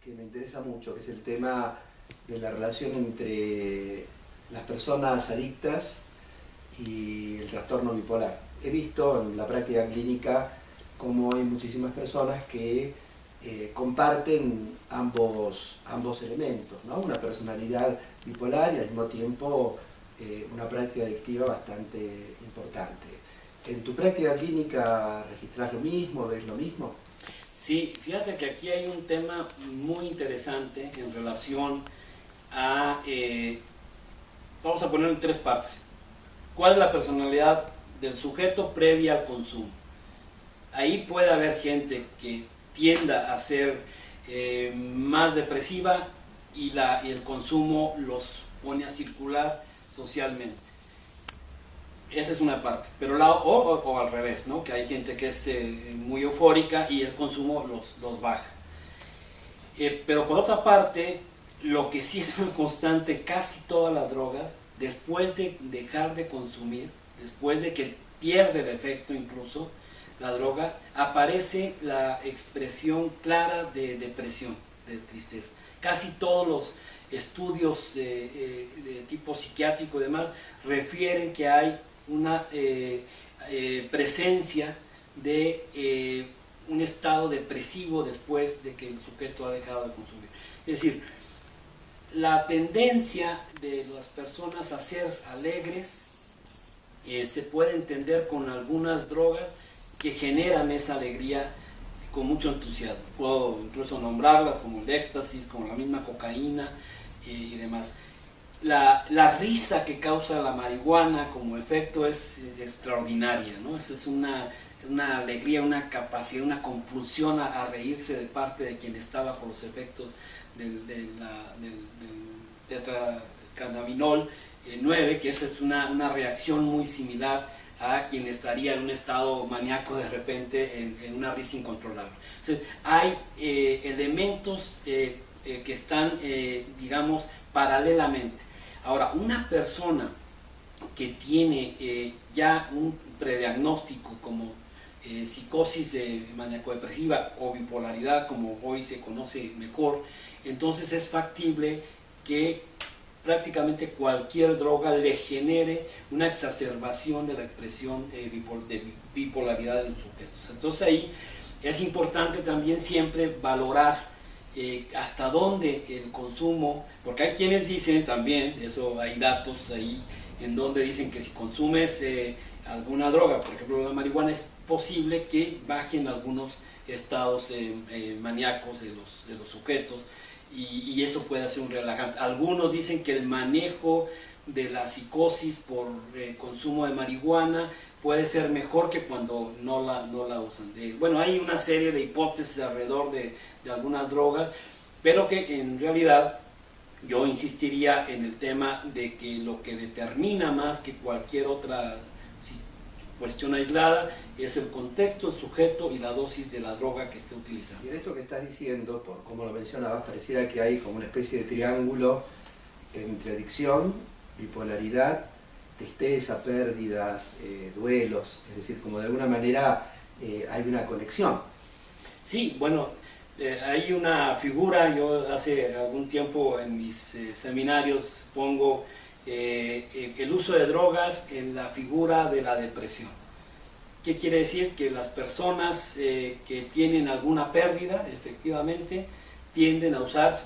que me interesa mucho, que es el tema de la relación entre las personas adictas y el trastorno bipolar. He visto en la práctica clínica cómo hay muchísimas personas que comparten ambos elementos, ¿no? Una personalidad bipolar y al mismo tiempo una práctica adictiva bastante importante. ¿En tu práctica clínica registrás lo mismo, ves lo mismo? Sí, fíjate que aquí hay un tema muy interesante en relación a, vamos a ponerlo en tres partes. ¿Cuál es la personalidad del sujeto previa al consumo? Ahí puede haber gente que tienda a ser más depresiva y el consumo los pone a circular socialmente. Esa es una parte, pero o al revés, ¿no? Que hay gente que es muy eufórica y el consumo los baja. Pero por otra parte, lo que sí es una constante, casi todas las drogas, después de dejar de consumir, después de que pierde el efecto incluso, la droga, aparece la expresión clara de depresión, de tristeza. Casi todos los estudios de tipo psiquiátrico y demás refieren que hay una presencia de un estado depresivo después de que el sujeto ha dejado de consumir. Es decir, la tendencia de las personas a ser alegres se puede entender con algunas drogas que generan esa alegría con mucho entusiasmo. Puedo incluso nombrarlas como el éxtasis, como la misma cocaína y demás. La risa que causa la marihuana como efecto es extraordinaria, ¿no? Esa es una alegría, una capacidad, una compulsión a reírse de parte de quien está bajo los efectos del tetracannabinol 9, que esa es una reacción muy similar a quien estaría en un estado maníaco de repente en una risa incontrolable. Entonces, hay elementos que están, digamos, paralelamente. Ahora, una persona que tiene ya un prediagnóstico como psicosis maníaco-depresiva o bipolaridad, como hoy se conoce mejor, entonces es factible que prácticamente cualquier droga le genere una exacerbación de la expresión de bipolaridad de los sujetos. Entonces ahí es importante también siempre valorar hasta dónde el consumo, porque hay quienes dicen también, eso hay datos ahí, en donde dicen que si consumes alguna droga, por ejemplo la marihuana, es posible que bajen algunos estados maníacos de los sujetos, y eso puede ser un relajante. Algunos dicen que el manejo de la psicosis por consumo de marihuana puede ser mejor que cuando no la usan. Bueno, hay una serie de hipótesis alrededor de algunas drogas, pero que en realidad yo insistiría en el tema de que lo que determina más que cualquier otra cuestión aislada es el contexto, el sujeto y la dosis de la droga que esté utilizando. Y en esto que estás diciendo, por como lo mencionabas, pareciera que hay como una especie de triángulo entre adicción, bipolaridad, tristeza, pérdidas, duelos, es decir, como de alguna manera hay una conexión. Sí, bueno, hay una figura, yo hace algún tiempo en mis seminarios pongo el uso de drogas en la figura de la depresión. ¿Qué quiere decir? Que las personas que tienen alguna pérdida, efectivamente, tienden a usar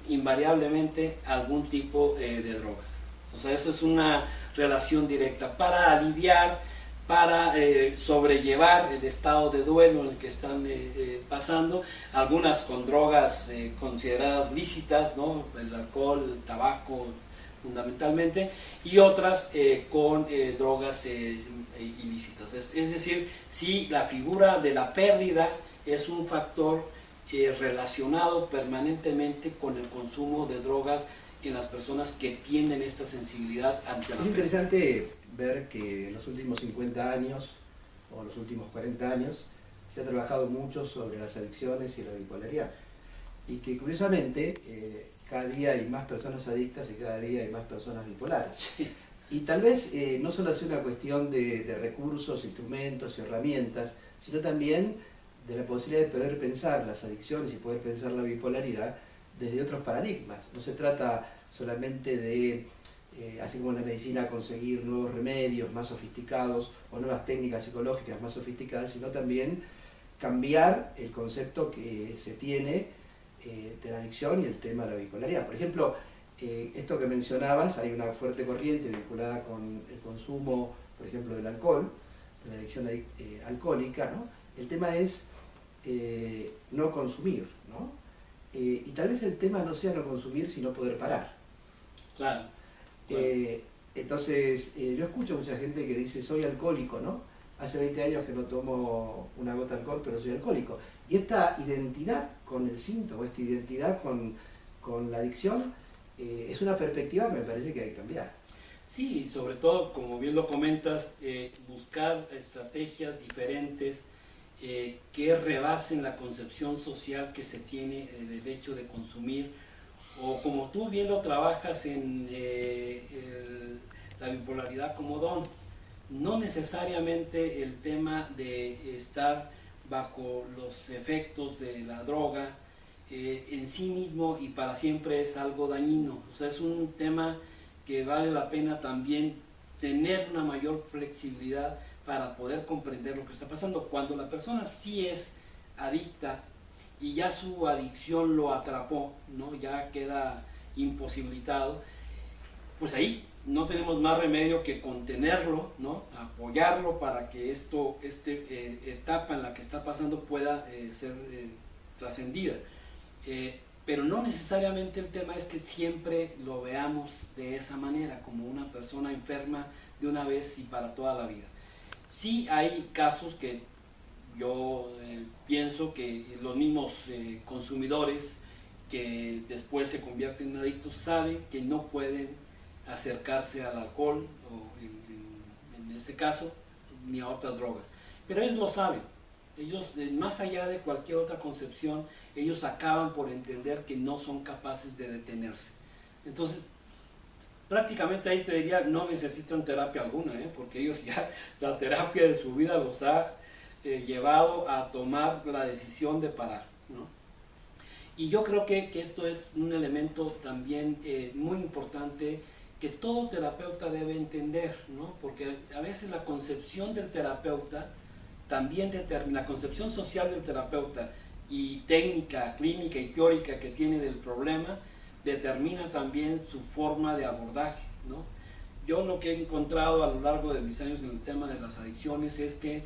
invariablemente algún tipo de drogas. O sea, eso es una relación directa para aliviar, para sobrellevar el estado de duelo en el que están pasando, algunas con drogas consideradas lícitas, ¿no? El alcohol, el tabaco fundamentalmente, y otras con drogas ilícitas. Es decir, si la figura de la pérdida es un factor relacionado permanentemente con el consumo de drogas en las personas que tienen esta sensibilidad ante la pérdida. Es interesante ver que en los últimos 50 años o los últimos 40 años se ha trabajado mucho sobre las adicciones y la bipolaridad, y que curiosamente cada día hay más personas adictas y cada día hay más personas bipolares. Sí. Y tal vez no solo es una cuestión de recursos, instrumentos y herramientas, sino también de la posibilidad de poder pensar las adicciones y poder pensar la bipolaridad desde otros paradigmas. No se trata solamente de, así como en la medicina, conseguir nuevos remedios más sofisticados o nuevas técnicas psicológicas más sofisticadas, sino también cambiar el concepto que se tiene de la adicción y el tema de la bipolaridad. Por ejemplo, esto que mencionabas, hay una fuerte corriente vinculada con el consumo, por ejemplo, del alcohol, de la adicción alcohólica, ¿no? El tema es no consumir, ¿no? Y tal vez el tema no sea no consumir, sino poder parar. Claro. Entonces, yo escucho mucha gente que dice, soy alcohólico, ¿no? Hace 20 años que no tomo una gota de alcohol, pero soy alcohólico. Y esta identidad con el síntoma, esta identidad con la adicción, es una perspectiva que me parece que hay que cambiar. Sí, sobre todo, como bien lo comentas, buscar estrategias diferentes que rebasen la concepción social que se tiene del hecho de consumir, o como tú bien lo trabajas en la bipolaridad como don. No necesariamente el tema de estar bajo los efectos de la droga en sí mismo y para siempre es algo dañino. O sea, es un tema que vale la pena también tener una mayor flexibilidad para poder comprender lo que está pasando. Cuando la persona sí es adicta y ya su adicción lo atrapó, ¿no? Ya queda imposibilitado, pues ahí no tenemos más remedio que contenerlo, ¿no? Apoyarlo para que esta etapa en la que está pasando pueda ser trascendida. Pero no necesariamente el tema es que siempre lo veamos de esa manera, como una persona enferma de una vez y para toda la vida. Sí hay casos que yo pienso que los mismos consumidores que después se convierten en adictos saben que no pueden acercarse al alcohol, o en este caso, ni a otras drogas. Pero ellos lo saben. Ellos, más allá de cualquier otra concepción, ellos acaban por entender que no son capaces de detenerse. Entonces, prácticamente ahí te diría, no necesitan terapia alguna, porque ellos ya, la terapia de su vida los ha llevado a tomar la decisión de parar, ¿no? Y yo creo que esto es un elemento también muy importante que todo terapeuta debe entender, ¿no? Porque a veces la concepción del terapeuta también determina, la concepción social del terapeuta y técnica, clínica y teórica que tiene del problema, determina también su forma de abordaje, ¿no? Yo lo que he encontrado a lo largo de mis años en el tema de las adicciones es que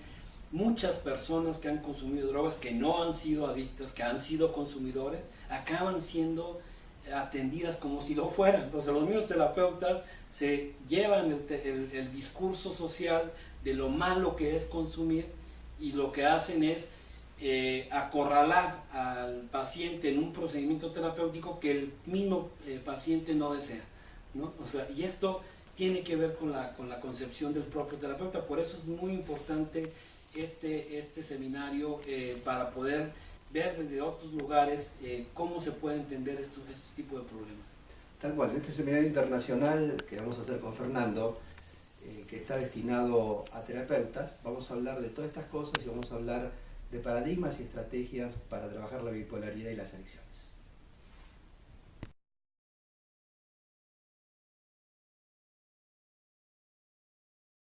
muchas personas que han consumido drogas, que no han sido adictas, que han sido consumidores, acaban siendo atendidas como si lo fueran. Entonces los mismos terapeutas se llevan el discurso social de lo malo que es consumir y lo que hacen es acorralar al paciente en un procedimiento terapéutico que el mismo paciente no desea, ¿no? O sea, y esto tiene que ver con la concepción del propio terapeuta. Por eso es muy importante este seminario para poder ver desde otros lugares cómo se puede entender estos tipos de problemas. Tal cual, este seminario internacional que vamos a hacer con Fernando, que está destinado a terapeutas, vamos a hablar de todas estas cosas y vamos a hablar de paradigmas y estrategias para trabajar la bipolaridad y las adicciones.